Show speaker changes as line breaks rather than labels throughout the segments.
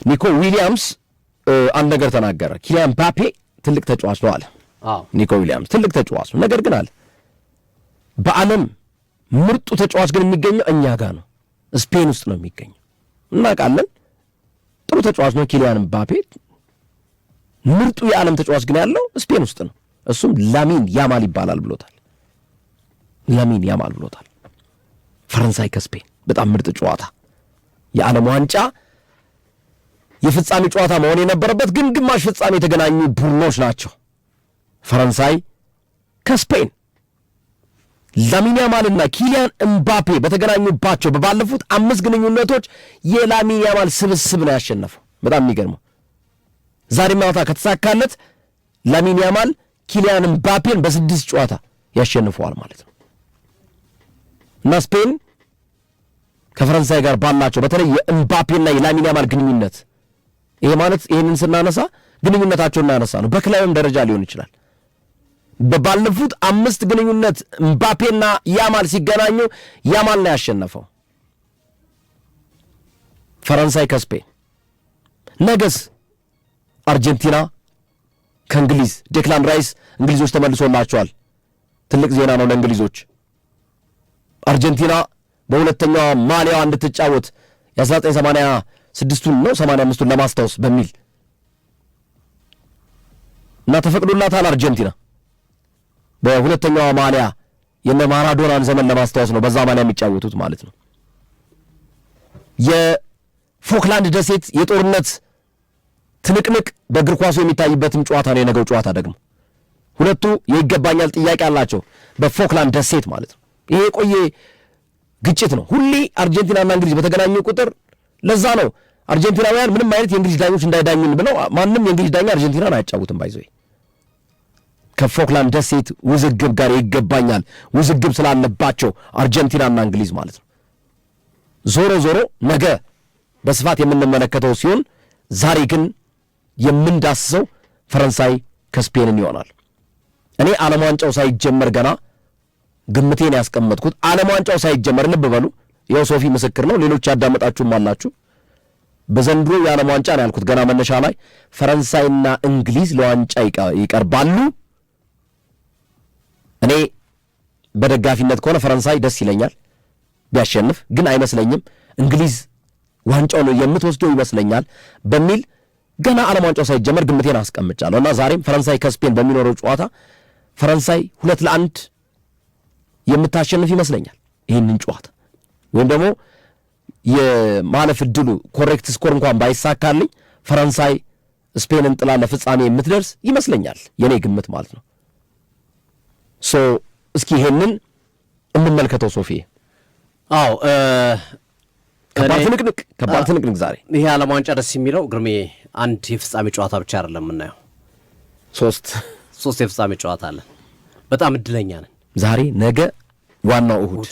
ኒኮ ዊሊያምስ አንድ ነገር ተናገረ። ኪሊያን ምባፔ ትልቅ ተጫዋች ነው አለ። ኒኮ ዊሊያምስ ትልቅ ተጫዋች ነው፣ ነገር ግን አለ በዓለም ምርጡ ተጫዋች ግን የሚገኘው እኛ ጋር ነው፣ ስፔን ውስጥ ነው የሚገኘው። እናውቃለን፣ ጥሩ ተጫዋች ነው ኪሊያን ምባፔ። ምርጡ የዓለም ተጫዋች ግን ያለው ስፔን ውስጥ ነው። እሱም ላሚን ያማል ይባላል ብሎታል። ላሚን ያማል ብሎታል። ፈረንሳይ ከስፔን በጣም ምርጥ ጨዋታ፣ የዓለም ዋንጫ የፍጻሜ ጨዋታ መሆን የነበረበት ግን ግማሽ ፍጻሜ የተገናኙ ቡድኖች ናቸው። ፈረንሳይ ከስፔን ላሚን ያማልና ኪሊያን ምባፔ በተገናኙባቸው በባለፉት 5 ግንኙነቶች የላሚን ያማል ስብስብ ነው ያሸነፈው። በጣም የሚገርመው ዛሬ ማታ ከተሳካለት ላሚን ያማል ኪሊያን ምባፔን በ6 ጨዋታ ያሸንፈዋል ማለት ነው። እና ስፔን ከፈረንሳይ ጋር ባላቸው በተለይ የምባፔና የላሚን ያማል ግንኙነት ይሄ ማለት ይሄንን ስናነሳ ግንኙነታቸውን እናነሳ ነው። በክለብም ደረጃ ሊሆን ይችላል። በባለፉት 5 ግንኙነት ምባፔና ያማል ሲገናኙ ያማል ነው ያሸነፈው። ፈረንሳይ ከስፔን ነገስ አርጀንቲና ከእንግሊዝ ዴክላን ራይስ እንግሊዞች ተመልሶላቸዋል። ትልቅ ዜና ነው ለእንግሊዞች። አርጀንቲና በሁለተኛው ማሊያዋ እንድትጫወት የ1986ቱን ነው 85ቱን ለማስታወስ በሚል እና ተፈቅዶላታል። አርጀንቲና በሁለተኛው ማሊያ የነ ማራዶናን ዘመን ለማስታወስ ነው በዛ ማሊያ የሚጫወቱት ማለት ነው። የፎክላንድ ደሴት የጦርነት ትንቅንቅ በእግር ኳሱ የሚታይበትም ጨዋታ ነው የነገው ጨዋታ ደግሞ። ሁለቱ የይገባኛል ጥያቄ አላቸው በፎክላንድ ደሴት ማለት ነው። ይሄ የቆየ ግጭት ነው። ሁሌ አርጀንቲናና እንግሊዝ በተገናኙ ቁጥር ለዛ ነው አርጀንቲናውያን ምንም አይነት የእንግሊዝ ዳኞች እንዳይዳኙን ብለው ማንም የእንግሊዝ ዳኛ አርጀንቲናን አያጫውትም። ባይዘይ ከፎክላንድ ደሴት ውዝግብ ጋር ይገባኛል ውዝግብ ስላለባቸው አርጀንቲናና እንግሊዝ ማለት ነው። ዞሮ ዞሮ ነገ በስፋት የምንመለከተው ሲሆን ዛሬ ግን የምንዳስሰው ፈረንሳይ ከስፔንን ይሆናል። እኔ ዓለም ዋንጫው ሳይጀመር ገና ግምቴን ያስቀመጥኩት ዓለም ዋንጫው ሳይጀመር ልብ በሉ፣ ይኸው ሶፊ ምስክር ነው፣ ሌሎች ያዳመጣችሁም አላችሁ። በዘንድሮ የዓለም ዋንጫ ነው ያልኩት ገና መነሻ ላይ ፈረንሳይና እንግሊዝ ለዋንጫ ይቀርባሉ። እኔ በደጋፊነት ከሆነ ፈረንሳይ ደስ ይለኛል ቢያሸንፍ፣ ግን አይመስለኝም እንግሊዝ ዋንጫው ነው የምትወስደው ይመስለኛል በሚል ገና ዓለም ዋንጫው ሳይጀመር ግምቴን አስቀምጫለሁ እና ዛሬም ፈረንሳይ ከስፔን በሚኖረው ጨዋታ ፈረንሳይ 2-1 የምታሸንፍ ይመስለኛል ይህንን ጨዋታ። ወይም ደግሞ የማለፍ ዕድሉ ኮሬክት ስኮር እንኳን ባይሳካልኝ ፈረንሳይ ስፔንን ጥላ ለፍጻሜ የምትደርስ ይመስለኛል የኔ ግምት ማለት ነው። እስኪ ይሄንን እንመልከተው ሶፊ።
አዎ
ከባድ ትንቅንቅ ዛሬ።
ይሄ ዓለም ዋንጫ ደስ የሚለው ግርሜ አንድ የፍጻሜ ጨዋታ ብቻ አይደለም የምናየው፣ ሶስት የፍጻሜ ጨዋታ አለን። በጣም እድለኛ ነን። ዛሬ፣ ነገ፣ ዋናው እሁድ።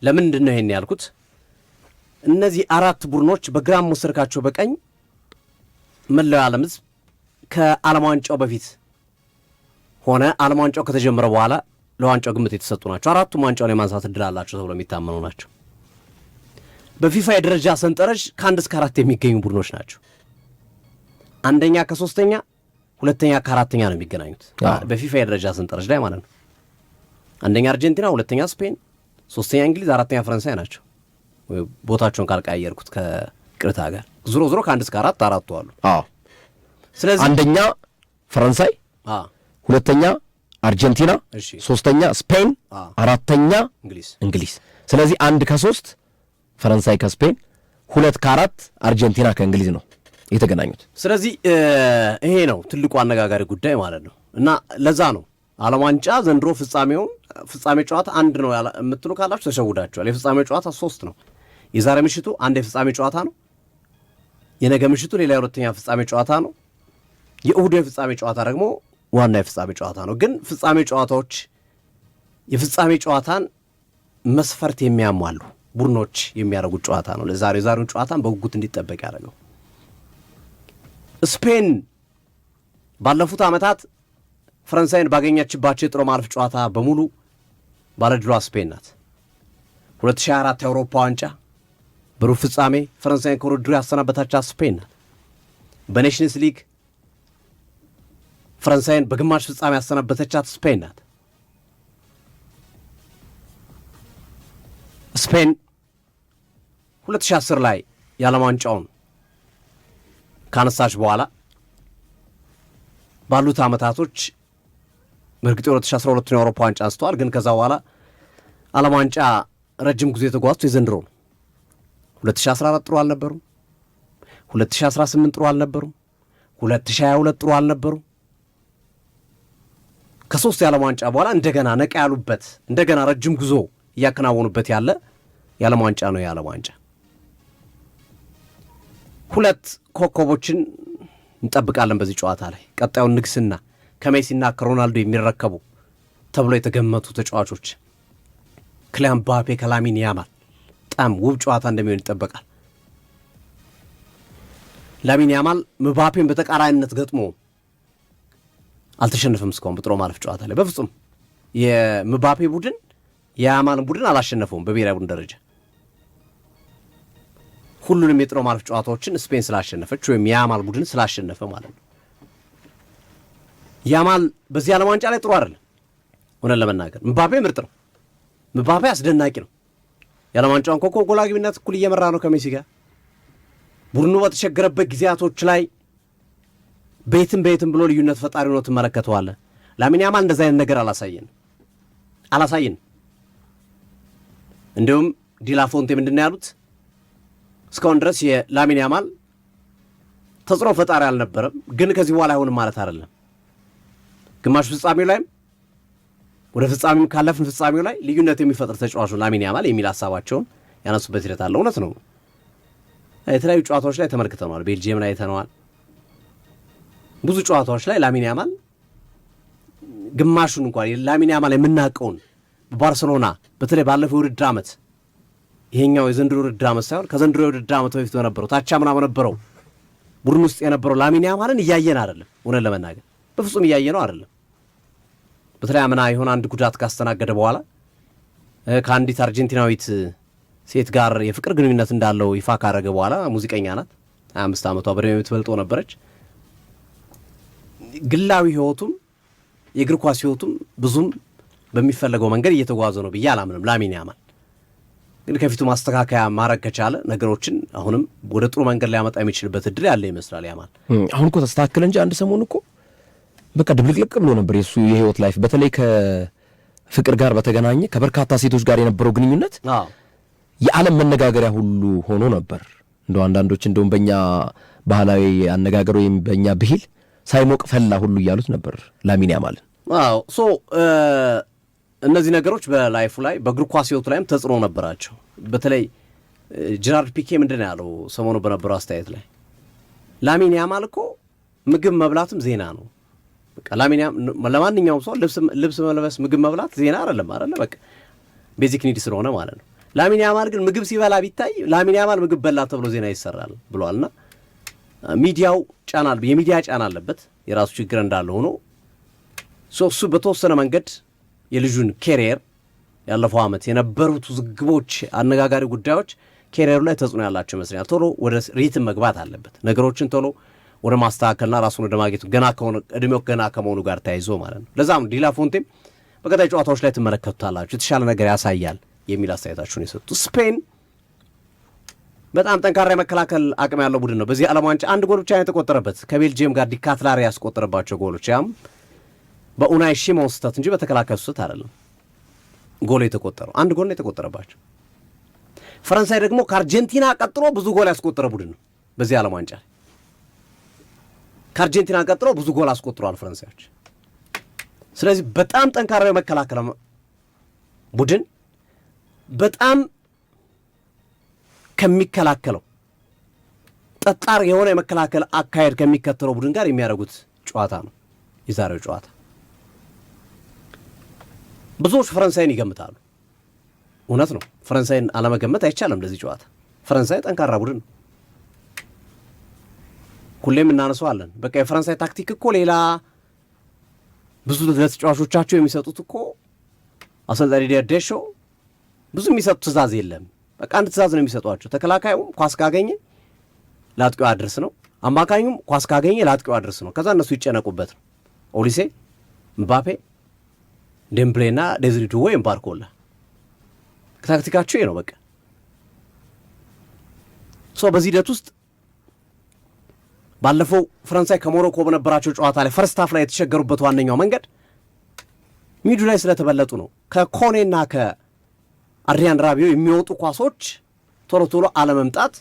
ለምንድን ነው ይሄን ያልኩት? እነዚህ 4 ቡድኖች በግራም ወሰድካቸው በቀኝ መላው ዓለም ሕዝብ ከዓለም ዋንጫው በፊት ሆነ ዓለም ዋንጫው ከተጀመረ በኋላ ለዋንጫው ግምት የተሰጡ ናቸው። 4ቱም ዋንጫውን የማንሳት እድል አላቸው ተብሎ የሚታመኑ ናቸው። በፊፋ የደረጃ ሰንጠረዥ ከ1 እስከ 4 የሚገኙ ቡድኖች ናቸው። አንደኛ ከ3ኛ፣ ሁለተኛ ከ4ኛ ነው የሚገናኙት በፊፋ የደረጃ ሰንጠረዥ ላይ ማለት ነው። አንደኛ አርጀንቲና፣ ሁለተኛ ስፔን፣ 3ኛ እንግሊዝ፣ 4ኛ ፈረንሳይ ናቸው። ቦታቸውን ካልቀያየርኩት ከቅርታ ጋር ዞሮ ከ1 እስከ 4 አራቱ አሉ።
ስለዚህ አንደኛ ፈረንሳይ፣ ሁለተኛ አርጀንቲና፣ 3ኛ ስፔን፣ 4ኛ እንግሊዝ። ስለዚህ 1 ከ3 ፈረንሳይ ከስፔን፣ 2 ከ4 አርጀንቲና ከእንግሊዝ ነው የተገናኙት። ስለዚህ ይሄ ነው ትልቁ አነጋጋሪ ጉዳይ ማለት ነው። እና ለዛ ነው ዓለም ዋንጫ ዘንድሮ ፍጻሜ ጨዋታ 1 ነው የምትሉ ካላችሁ ተሸውዳችኋል። የፍጻሜ ጨዋታ 3 ነው። የዛሬ ምሽቱ አንድ የፍጻሜ ጨዋታ ነው። የነገ ምሽቱ ሌላ የሁለተኛ ፍጻሜ ጨዋታ ነው። የእሁዱ የፍጻሜ ጨዋታ ደግሞ ዋና የፍጻሜ ጨዋታ ነው። ግን ፍጻሜ ጨዋታዎች የፍጻሜ ጨዋታን መስፈርት የሚያሟሉ ቡድኖች የሚያደርጉት ጨዋታ ነው። የዛሬውን ጨዋታን በጉጉት እንዲጠበቅ ያደረገው ስፔን ባለፉት ዓመታት ፈረንሳይን ባገኘችባቸው የጥሎ ማለፍ ጨዋታ በሙሉ ባለድሏ ስፔን ናት። 2024 የአውሮፓ ዋንጫ በሩብ ፍጻሜ ፈረንሳይን ከውድድሩ ያሰናበታቻት ስፔን ናት።
በኔሽንስ ሊግ ፈረንሳይን በግማሽ ፍጻሜ ያሰናበተቻት ስፔን ናት። ስፔን 2010 ላይ የዓለም ዋንጫውን ካነሳች በኋላ ባሉት ዓመታቶች በእርግጥ 2012 የአውሮፓ ዋንጫ አንስተዋል። ግን ከዛ በኋላ ዓለም ዋንጫ ረጅም ጊዜ የተጓዙት የዘንድሮ ነው። 2014 ጥሩ አልነበሩም። 2018 ጥሩ አልነበሩም። 2022 ጥሩ አልነበሩም። ከሶስት የዓለም ዋንጫ በኋላ እንደገና ነቃ ያሉበት እንደገና ረጅም ጉዞ እያከናወኑበት ያለ የዓለም ዋንጫ ነው። የዓለም ዋንጫ ሁለት ኮከቦችን እንጠብቃለን በዚህ ጨዋታ ላይ ቀጣዩን ንግስና ከሜሲና ከሮናልዶ የሚረከቡ ተብሎ የተገመቱ ተጫዋቾች ክሊያን ምባፔ ከላሚን ያማል በጣም ውብ ጨዋታ እንደሚሆን ይጠበቃል። ላሚን ያማል ምባፔን በተቃራኒነት ገጥሞ አልተሸነፈም እስካሁን በጥሎ ማለፍ ጨዋታ ላይ በፍጹም የምባፔ ቡድን የያማልን ቡድን አላሸነፈውም። በብሔራዊ ቡድን ደረጃ ሁሉንም የጥሎ ማለፍ ጨዋታዎችን ስፔን ስላሸነፈች ወይም የያማል ቡድን ስላሸነፈ ማለት ነው። ያማል በዚህ ዓለም ዋንጫ ላይ ጥሩ አይደለም ሆነን ለመናገር። ምባፔ ምርጥ ነው። ምባፔ አስደናቂ ነው። የዓለም ዋንጫውን ኮከብ ጎል አግቢነት እኩል እየመራ ነው ከሜሲ ጋር። ቡድኑ በተቸገረበት ጊዜያቶች ላይ ቤትም ብሎ ልዩነት ፈጣሪ ነው ትመለከተዋለህ። ላሚን ያማል እንደዛ አይነት ነገር አላሳየን። እንዲሁም ዲላፎንቴ ምንድነው ያሉት? እስካሁን ድረስ የላሚን ያማል ተጽዕኖ ፈጣሪ አልነበረም፣ ግን ከዚህ በኋላ አይሆንም ማለት አይደለም። ግማሽ ፍጻሜው ላይም ወደ ፍጻሜው ካለፍን ፍጻሜው ላይ ልዩነት የሚፈጥር ተጫዋች ነው ላሚን ያማል የሚል ሀሳባቸውን ያነሱበት ሂደት አለ። እውነት ነው። የተለያዩ ጨዋታዎች ላይ ተመልክተነዋል። ቤልጂየም ላይ አይተነዋል። ብዙ ጨዋታዎች ላይ ላሚን ያማል ግማሹን እንኳን ላሚን ያማል የምናውቀውን በባርሰሎና በተለይ ባለፈው የውድድር ዓመት ይሄኛው የዘንድሮ የውድድር ዓመት ሳይሆን ከዘንድሮ የውድድር ዓመት በፊት በነበረው ታቻምና በነበረው ቡድን ውስጥ የነበረው ላሚን ያማልን እያየን አይደለም። እውነት ለመናገር በፍጹም እያየነው አይደለም። በተለይ አምና የሆነ አንድ ጉዳት ካስተናገደ በኋላ ከአንዲት አርጀንቲናዊት ሴት ጋር የፍቅር ግንኙነት እንዳለው ይፋ ካደረገ በኋላ ሙዚቀኛ ናት፣ 25 ዓመቷ በደም የምትበልጦ ነበረች። ግላዊ ህይወቱም የእግር ኳስ ህይወቱም ብዙም በሚፈለገው መንገድ እየተጓዘ ነው ብዬ አላምንም። ላሚን ያማል ግን ከፊቱ ማስተካከያ ማድረግ ከቻለ ነገሮችን አሁንም ወደ ጥሩ መንገድ ሊያመጣ የሚችልበት እድል ያለ ይመስላል። ያማል
አሁን እኮ ተስተካከለ እንጂ አንድ ሰሞን እኮ በቃ ድብልቅልቅ ብሎ ነበር የሱ የህይወት ላይፍ። በተለይ ከፍቅር ጋር በተገናኘ ከበርካታ ሴቶች ጋር የነበረው ግንኙነት የዓለም መነጋገሪያ ሁሉ ሆኖ ነበር። እንደው አንዳንዶች እንደውም በእኛ ባህላዊ አነጋገር ወይም በእኛ ብሂል ሳይሞቅ ፈላ ሁሉ እያሉት ነበር ላሚን ያማልን።
እነዚህ ነገሮች በላይፉ ላይ በእግር ኳስ ህይወቱ ላይም ተጽዕኖ ነበራቸው። በተለይ ጀራርድ ፒኬ ምንድን ያለው ሰሞኑ በነበረው አስተያየት ላይ ላሚን ያማል እኮ ምግብ መብላትም ዜና ነው። በቃ ላሚን ያማል ለማንኛውም ሰው ልብስ መልበስ ምግብ መብላት ዜና አይደለም በቃ ቤዚክ ኒድ ስለሆነ ማለት ነው። ላሚን ያማል ግን ምግብ ሲበላ ቢታይ ላሚን ያማል ምግብ በላ ተብሎ ዜና ይሰራል ብሏልና ሚዲያው የሚዲያ ጫና አለበት የራሱ ችግር እንዳለ ሆኖ እሱ በተወሰነ መንገድ የልጁን ኬሪየር ያለፈው ዓመት የነበሩት ውዝግቦች፣ አነጋጋሪ ጉዳዮች ኬሪየሩ ላይ ተጽዕኖ ያላቸው ይመስለኛል። ቶሎ ወደ ሪትም መግባት አለበት፣ ነገሮችን ቶሎ ወደ ማስተካከልና ራሱን ወደ ማግኘቱ እድሜው ገና ከመሆኑ ጋር ተያይዞ ማለት ነው። ለዛም ዲላፎንቴም በቀጣይ ጨዋታዎች ላይ ትመለከቱታላችሁ የተሻለ ነገር ያሳያል የሚል አስተያየታችሁን የሰጡ። ስፔን በጣም ጠንካራ የመከላከል አቅም ያለው ቡድን ነው። በዚህ ዓለም ዋንጫ አንድ ጎል ብቻ የተቆጠረበት ከቤልጂየም ጋር ዲካትላሪ ያስቆጠረባቸው ጎሎች ያም በኡናይ ሺሞን ስህተት እንጂ በተከላካዩ ስህተት አይደለም። ጎል የተቆጠረው አንድ ጎል ነው የተቆጠረባቸው። ፈረንሳይ ደግሞ ከአርጀንቲና ቀጥሎ ብዙ ጎል ያስቆጠረ ቡድን ነው በዚህ ዓለም ዋንጫ። ከአርጀንቲና ቀጥሎ ብዙ ጎል አስቆጥሯል ፈረንሳዮች። ስለዚህ በጣም ጠንካራ የመከላከል ቡድን በጣም ከሚከላከለው ጠጣር የሆነ የመከላከል አካሄድ ከሚከተለው ቡድን ጋር የሚያደርጉት ጨዋታ ነው የዛሬው ጨዋታ። ብዙዎች ፈረንሳይን ይገምታሉ። እውነት ነው፣ ፈረንሳይን አለመገመት አይቻልም ለዚህ ጨዋታ። ፈረንሳይ ጠንካራ ቡድን ነው፣ ሁሌም እናነሳዋለን። በቃ የፈረንሳይ ታክቲክ እኮ ሌላ ብዙ ለተጫዋቾቻቸው የሚሰጡት እኮ አሰልጣኝ ዲዲየር ዴሾ ብዙ የሚሰጡት ትእዛዝ የለም። በቃ አንድ ትእዛዝ ነው የሚሰጧቸው። ተከላካዩ ኳስ ካገኘ ለአጥቂው አድርስ ነው፣ አማካኙም ኳስ ካገኘ ለአጥቂው አድርስ ነው። ከዛ እነሱ ይጨነቁበት ነው። ኦሊሴ፣ ምባፔ፣ ዴምብሌና ዴዝሪ ዱዌ ወይም ባርኮላ ታክቲካቸው ይሄ ነው በቃ። በዚህ ሂደት ውስጥ ባለፈው ፈረንሳይ ከሞሮኮ በነበራቸው ጨዋታ ላይ ፈርስት ሃፍ ላይ የተቸገሩበት ዋነኛው መንገድ ሚዱ ላይ ስለተበለጡ ነው። ከኮኔና ከአድሪያን ራቢዮ የሚወጡ ኳሶች ቶሎ ቶሎ አለመምጣት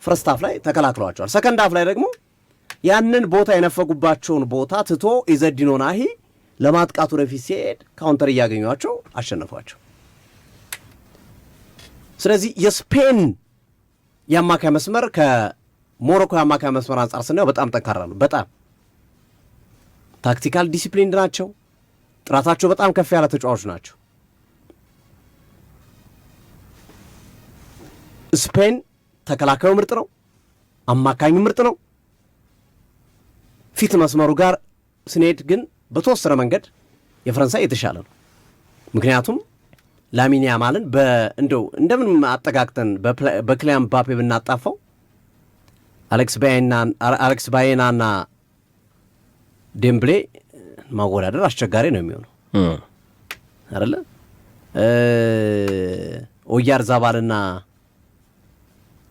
ፈርስት ሃፍ ላይ ተከላክለዋቸዋል። ሰከንድ ሃፍ ላይ ደግሞ ያንን ቦታ የነፈጉባቸውን ቦታ ትቶ ኢዘዲን ናሂ ለማጥቃቱ ወደፊት ሲሄድ ካውንተር እያገኟቸው አሸነፏቸው። ስለዚህ የስፔን የአማካይ መስመር ከሞሮኮ የአማካይ መስመር አንጻር ስናየው በጣም ጠንካራ ነው። በጣም ታክቲካል ዲሲፕሊንድ ናቸው። ጥራታቸው በጣም ከፍ ያለ ተጫዋቾች ናቸው። ስፔን ተከላካዩ ምርጥ ነው፣ አማካኙ ምርጥ ነው። ፊት መስመሩ ጋር ስንሄድ ግን በተወሰነ መንገድ የፈረንሳይ የተሻለ ነው። ምክንያቱም ላሚን ያማልን እንደው እንደምን አጠጋግተን በክሊያን ምባፔ ብናጣፋው አሌክስ ባዬናና ዴምብሌ ማወዳደር አስቸጋሪ ነው የሚሆነው አይደለ? ኦያር ዛባልና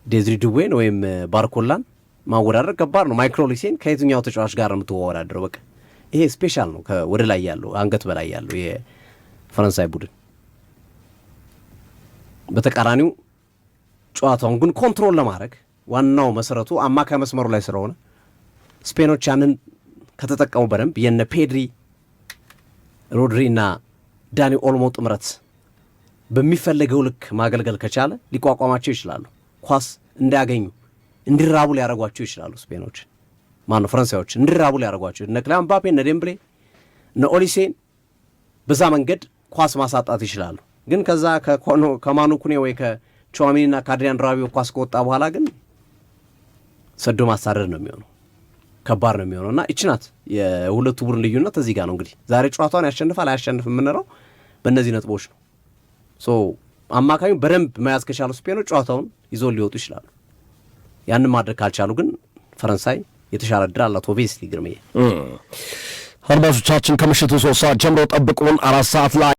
ዴዝሪ ዱዌን ወይም ባርኮላን ማወዳደር ከባድ ነው። ማይክሮ ኦሊሴን ከየትኛው ተጫዋች ጋር ነው የምትወዳደረው? በቃ ይሄ ስፔሻል ነው። ወደ ላይ ያለው አንገት በላይ ያለው የፈረንሳይ ቡድን በተቃራኒው ጨዋታውን ግን ኮንትሮል ለማድረግ ዋናው መሰረቱ አማካይ መስመሩ ላይ ስለሆነ ስፔኖች ያንን ከተጠቀሙ በደንብ የነ ፔድሪ፣ ሮድሪ እና ዳኒ ኦልሞ ጥምረት በሚፈለገው ልክ ማገልገል ከቻለ ሊቋቋማቸው ይችላሉ። ኳስ እንዳያገኙ እንዲራቡ ሊያደርጓቸው ይችላሉ። ስፔኖች ፈረንሳዮች እንዲራቡ ሊያደርጓቸው እነ ክሊያን ምባፔ፣ እነ ዴምብሌ፣ እነ ኦሊሴን በዛ መንገድ ኳስ ማሳጣት ይችላሉ። ግን ከዛ ከማኑ ኩኔ ወይ ከቹዋሜኒና ከአድሪያን ራቢዮ ኳስ ከወጣ በኋላ ግን ሰዶ ማሳደድ ነው የሚሆነው፣ ከባድ ነው የሚሆነው እና ይችናት የሁለቱ ቡድን ልዩነት እዚህ ጋር ነው። እንግዲህ ዛሬ ጨዋታውን ያሸንፋል አያሸንፍ የምንለው በእነዚህ ነጥቦች ነው። አማካኙ በደንብ መያዝ ከቻሉ ስፔኖች ጨዋታውን ይዞ ሊወጡ ይችላሉ። ያንን ማድረግ ካልቻሉ ግን ፈረንሳይ የተሻለ ዕድል አላት። ኦብቪየስሊ ግርምዬ
አድማጮቻችን ከምሽቱ 3 ሰዓት ጀምሮ ጠብቁን። 4 ሰዓት ላይ